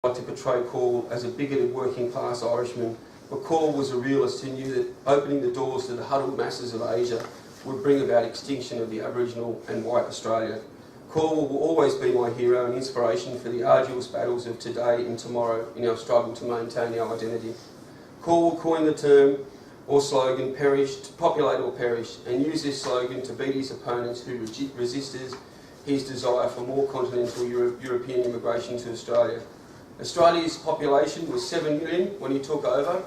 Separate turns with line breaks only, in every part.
like to portray Call as a bigoted working class Irishman, but Call was a realist who knew that opening the doors to the huddled masses of Asia would bring about extinction of the Aboriginal and white Australia. Call will always be my hero and inspiration for the arduous battles of today and tomorrow in our struggle to maintain our identity. Call coined the term or slogan populate or perish, and used this slogan to beat his opponents who resisted his desire for more continental European immigration to Australia. Australia's population was 7 million when he took over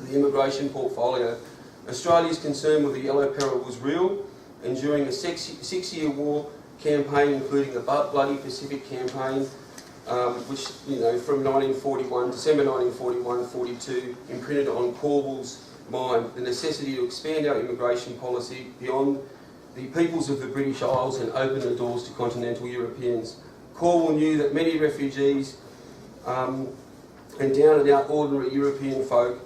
the immigration portfolio. Australia's concern with the Yellow Peril was real, and during the six-year war campaign, including the Bloody Pacific Campaign, which, from 1941, December 1941-42, imprinted on Corwell's mind the necessity to expand our immigration policy beyond the peoples of the British Isles and open the doors to continental Europeans. Corwell knew that many refugees and down-and-out ordinary European folk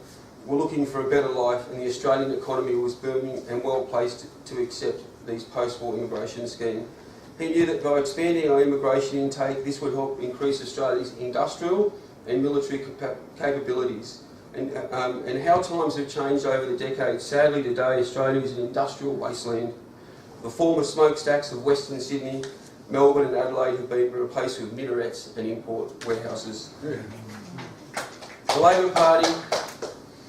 were looking for a better life, and the Australian economy was booming and well placed to accept these post-war immigration scheme. He knew that by expanding our immigration intake, this would help increase Australia's industrial and military capabilities. And how times have changed over the decades. Sadly today, Australia is an industrial wasteland. The former smokestacks of Western Sydney, Melbourne and Adelaide have been replaced with minarets and import warehouses. The Labor Party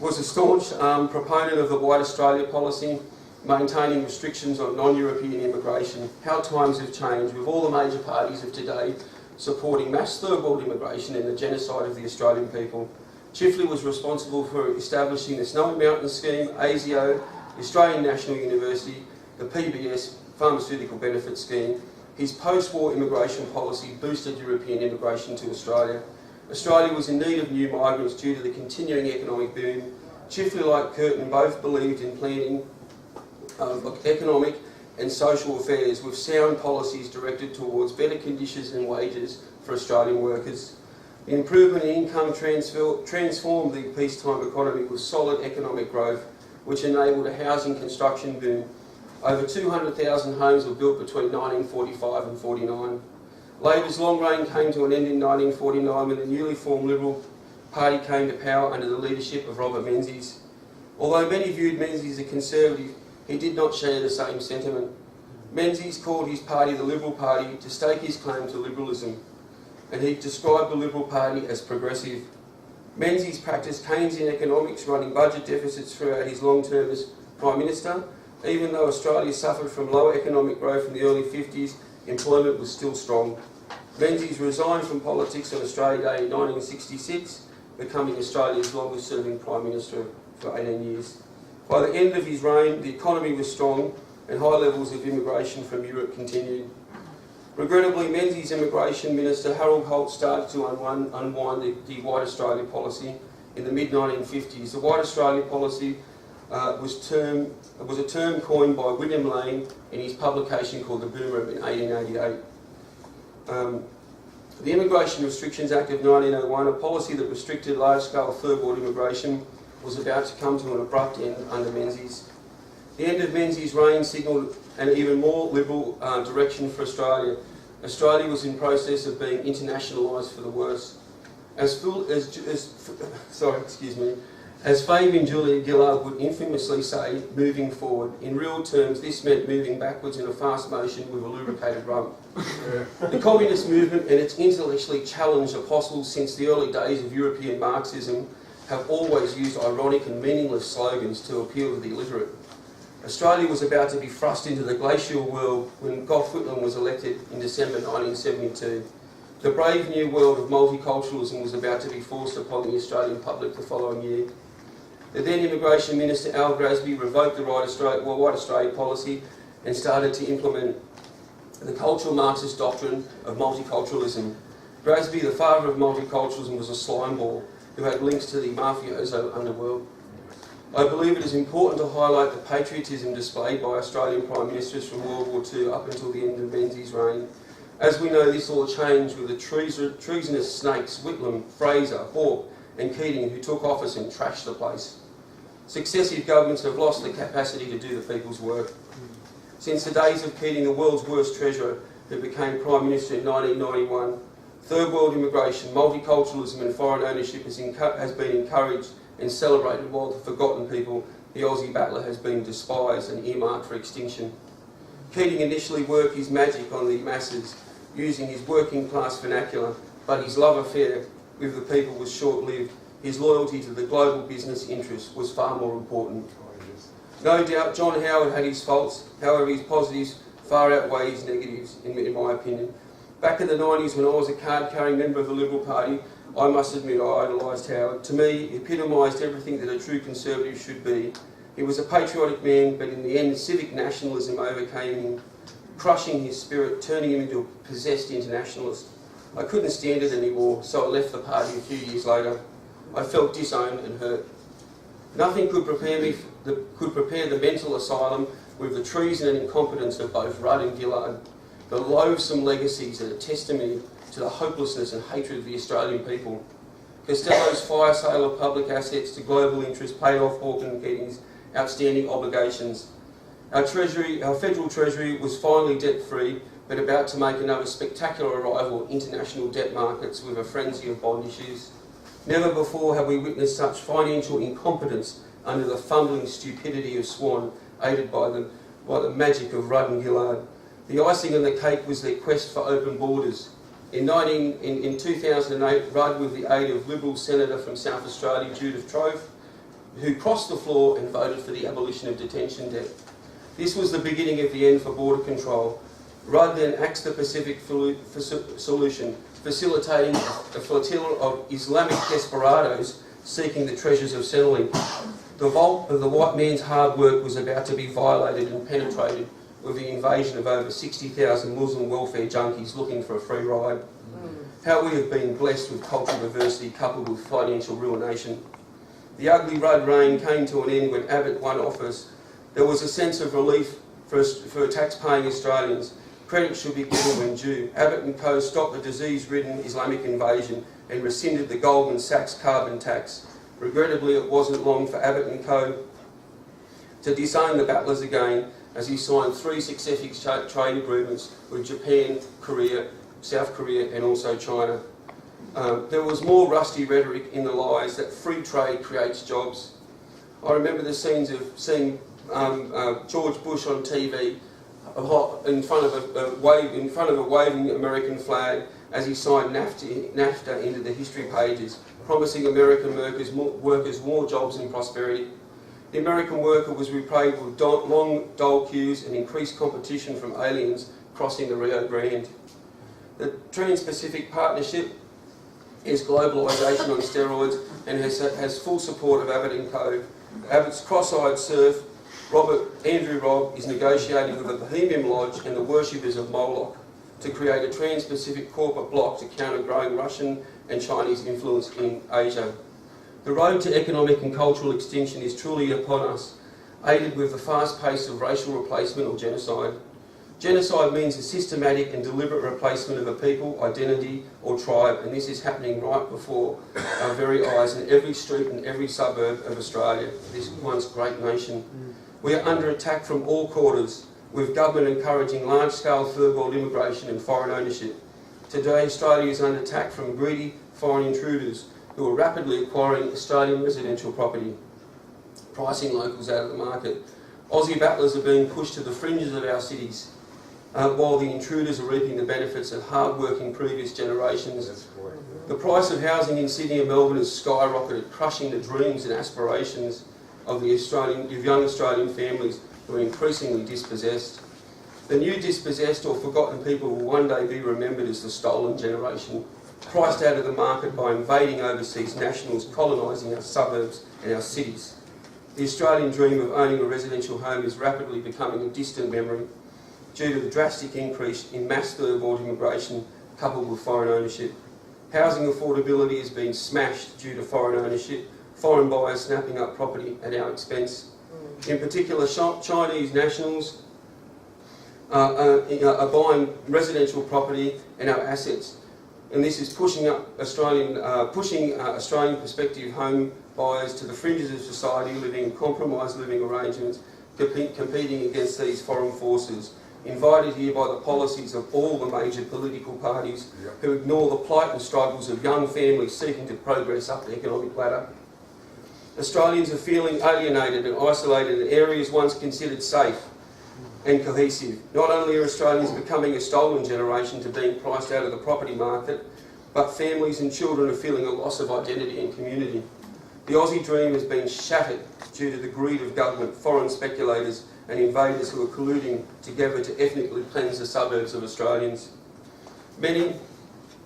was a staunch proponent of the White Australia policy, maintaining restrictions on non-European immigration. How times have changed, with all the major parties of today supporting mass third world immigration and the genocide of the Australian people. Chifley was responsible for establishing the Snowy Mountain Scheme, ASIO, the Australian National University, the PBS, Pharmaceutical Benefit Scheme. His post-war immigration policy boosted European immigration to Australia. Australia was in need of new migrants due to the continuing economic boom. Chifley, like Curtin, both believed in planning economic and social affairs with sound policies directed towards better conditions and wages for Australian workers. The improvement in income transformed the peacetime economy with solid economic growth, which enabled a housing construction boom. Over 200,000 homes were built between 1945 and 49. Labor's long reign came to an end in 1949 when the newly formed Liberal Party came to power under the leadership of Robert Menzies. Although many viewed Menzies as a Conservative, he did not share the same sentiment. Menzies called his party the Liberal Party to stake his claim to liberalism, and he described the Liberal Party as progressive. Menzies practiced Keynesian economics, running budget deficits throughout his long term as Prime Minister. Even though Australia suffered from lower economic growth in the early 50s, employment was still strong. Menzies resigned from politics on Australia Day in 1966, becoming Australia's longest serving Prime Minister for 18 years. By the end of his reign, the economy was strong and high levels of immigration from Europe continued. Regrettably, Menzies' Immigration Minister Harold Holt started to unwind the White Australia policy in the mid-1950s. The White Australia policy was a term coined by William Lane in his publication called The Boomer in 1888. The Immigration Restrictions Act of 1901, a policy that restricted large-scale third world immigration, was about to come to an abrupt end under Menzies. The end of Menzies' reign signalled an even more liberal direction for Australia. Australia was in process of being internationalised for the worse. As Fabian Julia Gillard would infamously say, moving forward. In real terms, this meant moving backwards in a fast motion with a lubricated rump. The communist movement and its intellectually challenged apostles since the early days of European Marxism have always used ironic and meaningless slogans to appeal to the illiterate. Australia was about to be thrust into the glacial world when Gough Whitlam was elected in December 1972. The brave new world of multiculturalism was about to be forced upon the Australian public the following year. The then Immigration Minister Al Grasby revoked the White Australia policy and started to implement the cultural Marxist doctrine of multiculturalism. Grasby, the father of multiculturalism, was a slimeball who had links to the mafioso underworld. I believe it is important to highlight the patriotism displayed by Australian Prime Ministers from World War II up until the end of Menzies' reign. As we know, this all changed with the treasonous snakes Whitlam, Fraser, Hawke and Keating, who took office and trashed the place. Successive governments have lost the capacity to do the people's work. Since the days of Keating, the world's worst treasurer, who became Prime Minister in 1991, Third world immigration, multiculturalism and foreign ownership has been encouraged and celebrated, while the forgotten people, the Aussie battler, has been despised and earmarked for extinction. Keating initially worked his magic on the masses using his working class vernacular, but his love affair with the people was short-lived. His loyalty to the global business interest was far more important. No doubt John Howard had his faults, however his positives far outweigh his negatives, in my opinion. Back in the 90s, when I was a card-carrying member of the Liberal Party, I must admit I idolised Howard. To me, he epitomised everything that a true Conservative should be. He was a patriotic man, but in the end, civic nationalism overcame him, crushing his spirit, turning him into a possessed internationalist. I couldn't stand it anymore, so I left the party a few years later. I felt disowned and hurt. Nothing could prepare the mental asylum with the treason and incompetence of both Rudd and Gillard, the loathsome legacies that are testimony to the hopelessness and hatred of the Australian people. Costello's fire sale of public assets to global interests paid off Hawke and Keating's outstanding obligations. Our federal treasury was finally debt-free, but about to make another spectacular arrival at international debt markets with a frenzy of bond issues. Never before have we witnessed such financial incompetence under the fumbling stupidity of Swan, aided by the magic of Rudd and Gillard. The icing on the cake was their quest for open borders. In 2008, Rudd, with the aid of Liberal Senator from South Australia, Judith Trove, who crossed the floor and voted for the abolition of detention debt. This was the beginning of the end for border control. Rudd then axed the Pacific solution, facilitating a flotilla of Islamic desperados seeking the treasures of Centrelink. The vault of the white man's hard work was about to be violated and penetrated with the invasion of over 60,000 Muslim welfare junkies looking for a free ride. How we have been blessed with cultural diversity coupled with financial ruination. The ugly Rudd reign came to an end when Abbott won office. There was a sense of relief for tax-paying Australians. Credit should be given when due. Abbott and co stopped the disease-ridden Islamic invasion and rescinded the Goldman Sachs carbon tax. Regrettably, it wasn't long for Abbott and co to disown the battlers again, as he signed 3 successive trade agreements with Japan, Korea, South Korea and also China. There was more rusty rhetoric in the lies that free trade creates jobs. I remember the scenes of seeing George Bush on TV in front of a waving American flag as he signed NAFTA into the history pages, promising American workers more jobs and prosperity. The American worker was repaid with long dole queues and increased competition from aliens crossing the Rio Grande. The Trans-Pacific Partnership is globalisation on steroids and has full support of Abbott and co. Abbott's cross-eyed serf, Andrew Robb, is negotiating with the Bohemian Lodge and the worshippers of Moloch to create a Trans-Pacific corporate bloc to counter growing Russian and Chinese influence in Asia. The road to economic and cultural extinction is truly upon us, aided with the fast pace of racial replacement or genocide. Genocide means a systematic and deliberate replacement of a people, identity or tribe, and this is happening right before our very eyes in every street and every suburb of Australia, this once great nation. We are under attack from all quarters, with government encouraging large-scale third world immigration and foreign ownership. Today, Australia is under attack from greedy foreign intruders who are rapidly acquiring Australian residential property, pricing locals out of the market. Aussie battlers are being pushed to the fringes of our cities, while the intruders are reaping the benefits of hard-working previous generations. The price of housing in Sydney and Melbourne has skyrocketed, crushing the dreams and aspirations of young Australian families who are increasingly dispossessed. The new dispossessed or forgotten people will one day be remembered as the stolen generation, priced out of the market by invading overseas nationals colonising our suburbs and our cities. The Australian dream of owning a residential home is rapidly becoming a distant memory due to the drastic increase in mass third world immigration coupled with foreign ownership. Housing affordability has been smashed due to foreign ownership, foreign buyers snapping up property at our expense. In particular, Chinese nationals are buying residential property and our assets, and this is pushing Australian prospective home buyers to the fringes of society, living in compromised living arrangements, competing against these foreign forces. invited here by the policies of all the major political parties who ignore the plight and struggles of young families seeking to progress up the economic ladder. Australians are feeling alienated and isolated in areas once considered safe and cohesive. Not only are Australians becoming a stolen generation to being priced out of the property market, but families and children are feeling a loss of identity and community. The Aussie dream has been shattered due to the greed of government, foreign speculators and invaders who are colluding together to ethnically cleanse the suburbs of Australians. Many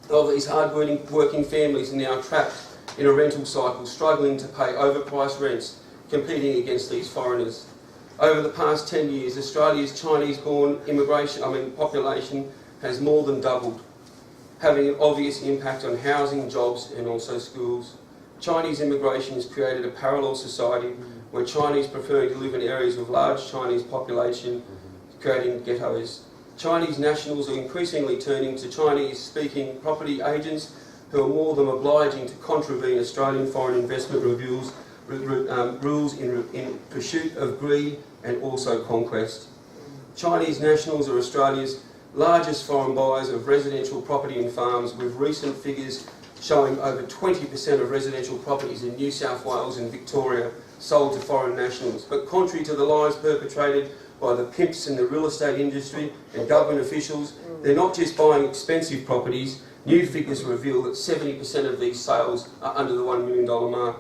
of these hard-working families are now trapped in a rental cycle, struggling to pay overpriced rents, competing against these foreigners. Over the past 10 years, Australia's Chinese-born population has more than doubled, having an obvious impact on housing, jobs and also schools. Chinese immigration has created a parallel society where Chinese prefer to live in areas with large Chinese population, creating ghettos. Chinese nationals are increasingly turning to Chinese-speaking property agents who are more than obliging to contravene Australian foreign investment rules in pursuit of greed and also conquest. Chinese nationals are Australia's largest foreign buyers of residential property and farms, with recent figures showing over 20% of residential properties in New South Wales and Victoria sold to foreign nationals. But contrary to the lies perpetrated by the pimps in the real estate industry and government officials, they're not just buying expensive properties. New figures reveal that 70% of these sales are under the $1 million mark.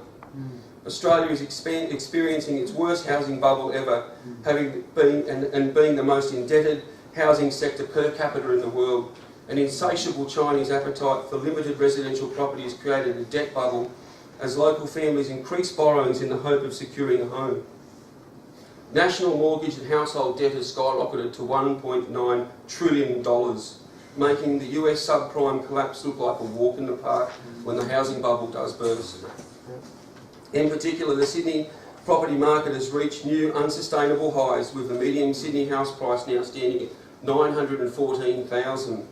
Australia is experiencing its worst housing bubble ever, having been being the most indebted housing sector per capita in the world. An insatiable Chinese appetite for limited residential property has created a debt bubble as local families increase borrowings in the hope of securing a home. National mortgage and household debt has skyrocketed to $1.9 trillion, making the US subprime collapse look like a walk in the park when the housing bubble does burst. In particular, the Sydney property market has reached new unsustainable highs, with the median Sydney house price now standing at $914,000,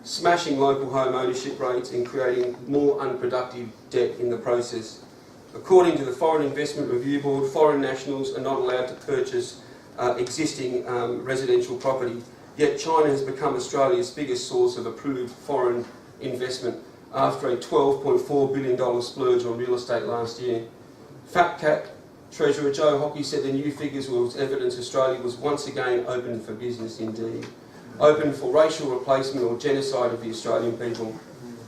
smashing local home ownership rates and creating more unproductive debt in the process. According to the Foreign Investment Review Board, foreign nationals are not allowed to purchase existing residential property, yet China has become Australia's biggest source of approved foreign investment after a $12.4 billion splurge on real estate last year. FatCat Treasurer Joe Hockey said the new figures was evidence Australia was once again open for business indeed, open for racial replacement or genocide of the Australian people.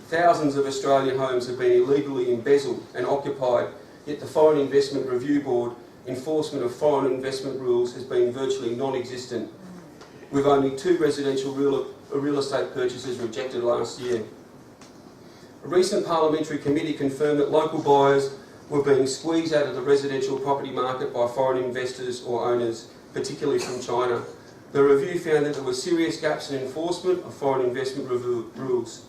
Thousands of Australian homes have been illegally embezzled and occupied, yet the Foreign Investment Review Board enforcement of foreign investment rules has been virtually non-existent, with only 2 residential real estate purchases rejected last year. A recent parliamentary committee confirmed that local buyers were being squeezed out of the residential property market by foreign investors or owners, particularly from China. The review found that there were serious gaps in enforcement of foreign investment rules.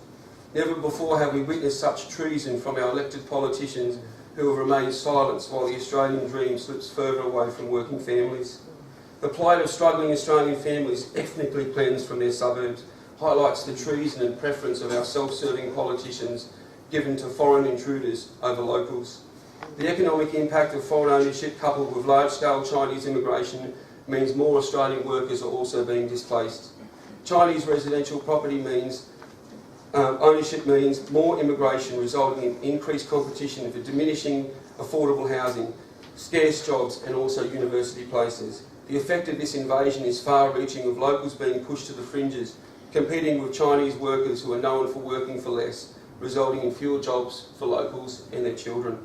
Never before have we witnessed such treason from our elected politicians who have remained silent while the Australian dream slips further away from working families. The plight of struggling Australian families ethnically cleansed from their suburbs highlights the treason and preference of our self-serving politicians given to foreign intruders over locals. The economic impact of foreign ownership coupled with large-scale Chinese immigration means more Australian workers are also being displaced. Chinese residential property ownership means more immigration, resulting in increased competition for diminishing affordable housing, scarce jobs and also university places. The effect of this invasion is far-reaching, with locals being pushed to the fringes, competing with Chinese workers who are known for working for less, resulting in fewer jobs for locals and their children.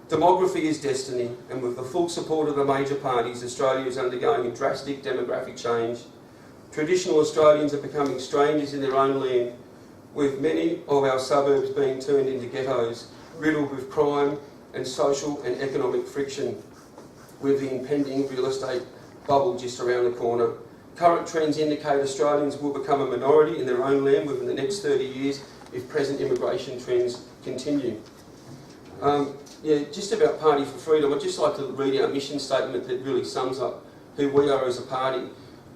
Demography is destiny, and with the full support of the major parties, Australia is undergoing a drastic demographic change. Traditional Australians are becoming strangers in their own land, with many of our suburbs being turned into ghettos, riddled with crime and social and economic friction, with the impending real estate bubble just around the corner. Current trends indicate Australians will become a minority in their own land within the next 30 years if present immigration trends continue. Just about Party for Freedom, I'd just like to read our mission statement that really sums up who we are as a party.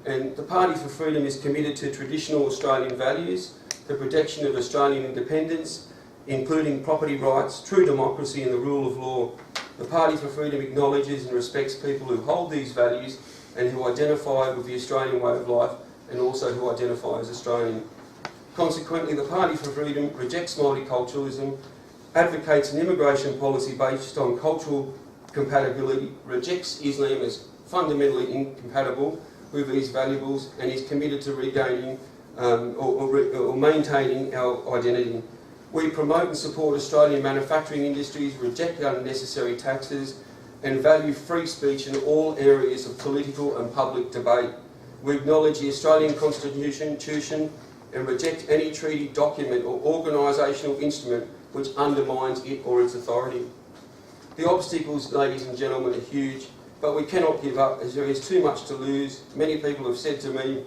And the Party for Freedom is committed to traditional Australian values, the protection of Australian independence, including property rights, true democracy and the rule of law. The Party for Freedom acknowledges and respects people who hold these values and who identify with the Australian way of life and also who identify as Australian. Consequently, the Party for Freedom rejects multiculturalism, advocates an immigration policy based on cultural compatibility, rejects Islam as fundamentally incompatible with these valuables, and is committed to regaining or maintaining our identity. We promote and support Australian manufacturing industries, reject unnecessary taxes, and value free speech in all areas of political and public debate. We acknowledge the Australian Constitution and reject any treaty, document or organisational instrument which undermines it or its authority. The obstacles, ladies and gentlemen, are huge, but we cannot give up as there is too much to lose. Many people have said to me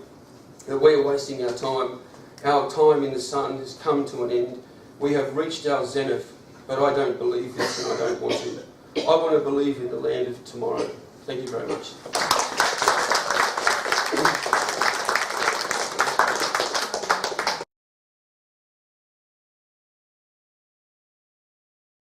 that we're wasting our time. Our time in the sun has come to an end. We have reached our zenith, but I don't believe this and I don't want to. I want to believe in the land of tomorrow. Thank you very much.